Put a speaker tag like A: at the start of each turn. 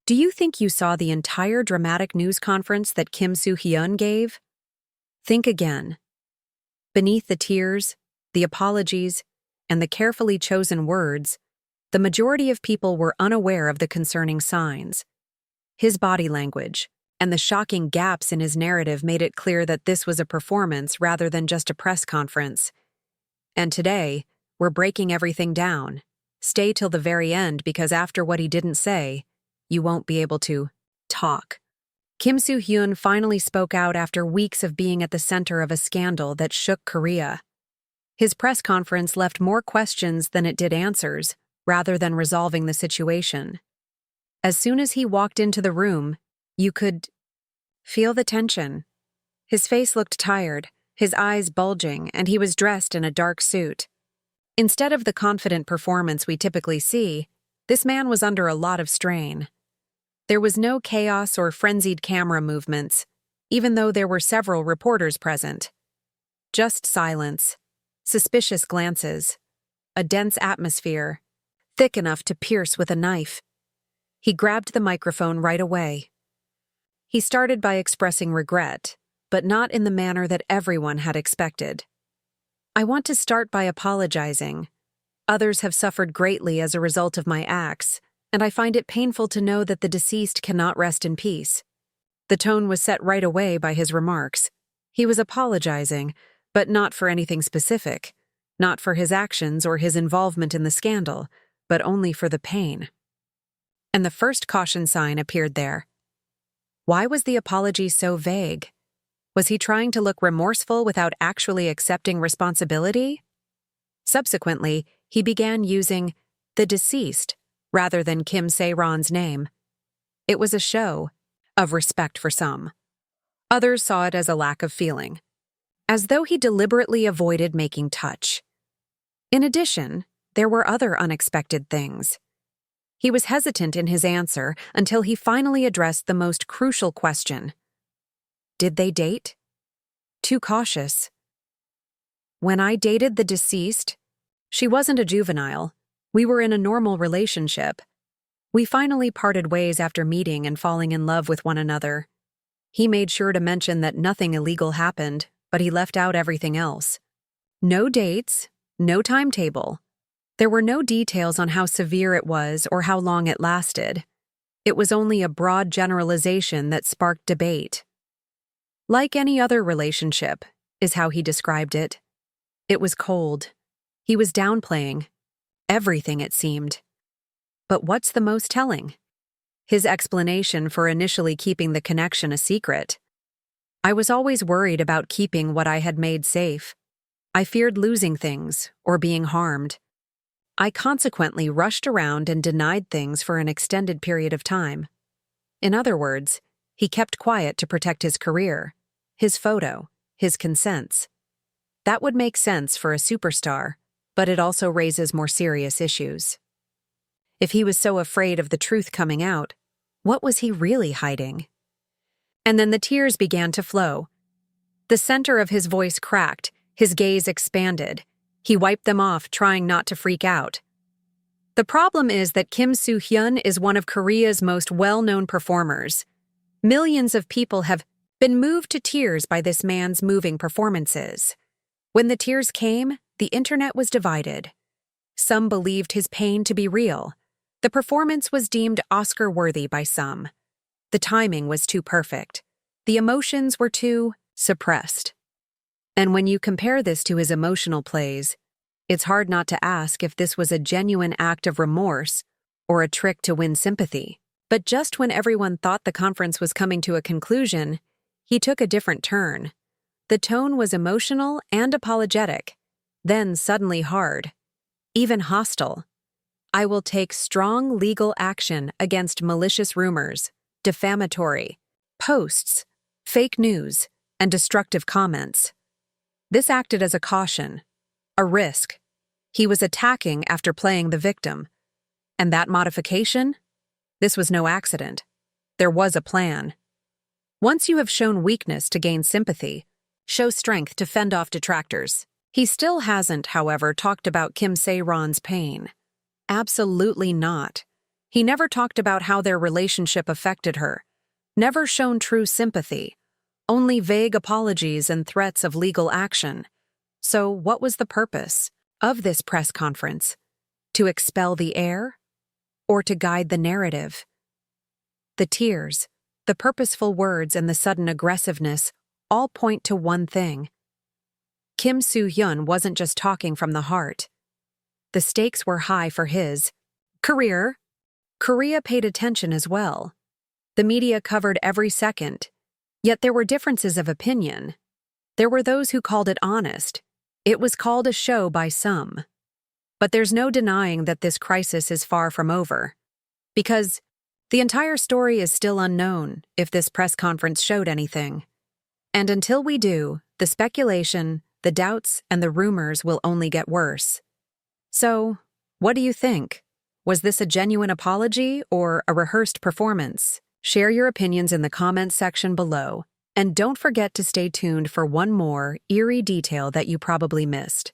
A: Do you think you saw the entire dramatic news conference that Kim Soo Hyun gave? Think again. Beneath the tears, the apologies, and the carefully chosen words, the majority of people were unaware of the concerning signs. His body language and the shocking gaps in his narrative made it clear that this was a performance rather than just a press conference. And today, we're breaking everything down. Stay till the very end because after what he didn't say, you won't be able to talk. Kim Soo Hyun finally spoke out after weeks of being at the center of a scandal that shook Korea. His press conference left more questions than it did answers, rather than resolving the situation. As soon as he walked into the room, you could feel the tension. His face looked tired, his eyes bulging, and he was dressed in a dark suit. Instead of the confident performance we typically see, this man was under a lot of strain. There was no chaos or frenzied camera movements, even though there were several reporters present. Just silence, suspicious glances, a dense atmosphere, thick enough to pierce with a knife. He grabbed the microphone right away. He started by expressing regret, but not in the manner that everyone had expected. I want to start by apologizing. Others have suffered greatly as a result of my acts, and I find it painful to know that the deceased cannot rest in peace. The tone was set right away by his remarks. He was apologizing, but not for anything specific, not for his actions or his involvement in the scandal, but only for the pain. And the first caution sign appeared there. Why was the apology so vague? Was he trying to look remorseful without actually accepting responsibility? Subsequently, he began using the deceased rather than Kim Soo Hyun's name. It was a show of respect for some. Others saw it as a lack of feeling, as though he deliberately avoided making touch. In addition, there were other unexpected things. He was hesitant in his answer until he finally addressed the most crucial question. Did they date? Too cautious. When I dated the deceased, she wasn't a juvenile. We were in a normal relationship. We finally parted ways after meeting and falling in love with one another. He made sure to mention that nothing illegal happened, but he left out everything else. No dates, no timetable. There were no details on how severe it was or how long it lasted. It was only a broad generalization that sparked debate. Like any other relationship, is how he described it. It was cold. He was downplaying everything, it seemed. But what's the most telling? His explanation for initially keeping the connection a secret. I was always worried about keeping what I had made safe. I feared losing things or being harmed. I consequently rushed around and denied things for an extended period of time. In other words, he kept quiet to protect his career, his photo, his consents. That would make sense for a superstar, but it also raises more serious issues. If he was so afraid of the truth coming out, what was he really hiding? And then the tears began to flow. The center of his voice cracked, his gaze expanded. He wiped them off, trying not to freak out. The problem is that Kim Soo Hyun is one of Korea's most well-known performers. Millions of people have been moved to tears by this man's moving performances. When the tears came, the internet was divided. Some believed his pain to be real. The performance was deemed Oscar-worthy by some. The timing was too perfect. The emotions were too suppressed. And when you compare this to his emotional plays, it's hard not to ask if this was a genuine act of remorse or a trick to win sympathy. But just when everyone thought the conference was coming to a conclusion, he took a different turn. The tone was emotional and apologetic, then suddenly hard, even hostile. I will take strong legal action against malicious rumors, defamatory posts, fake news, and destructive comments. This acted as a caution, a risk. He was attacking after playing the victim. And that modification? This was no accident. There was a plan. Once you have shown weakness to gain sympathy, show strength to fend off detractors. He still hasn't, however, talked about Kim Soo Hyun's pain. Absolutely not. He never talked about how their relationship affected her, never shown true sympathy, only vague apologies and threats of legal action. So what was the purpose of this press conference? To expel the air? Or to guide the narrative? The tears, the purposeful words, and the sudden aggressiveness all point to one thing. Kim Soo Hyun wasn't just talking from the heart. The stakes were high for his career. Korea paid attention as well. The media covered every second. Yet there were differences of opinion. There were those who called it honest. It was called a show by some. But there's no denying that this crisis is far from over. Because the entire story is still unknown if this press conference showed anything. And until we do, the speculation, the doubts, and the rumors will only get worse. So, what do you think? Was this a genuine apology or a rehearsed performance? Share your opinions in the comments section below, and don't forget to stay tuned for one more eerie detail that you probably missed.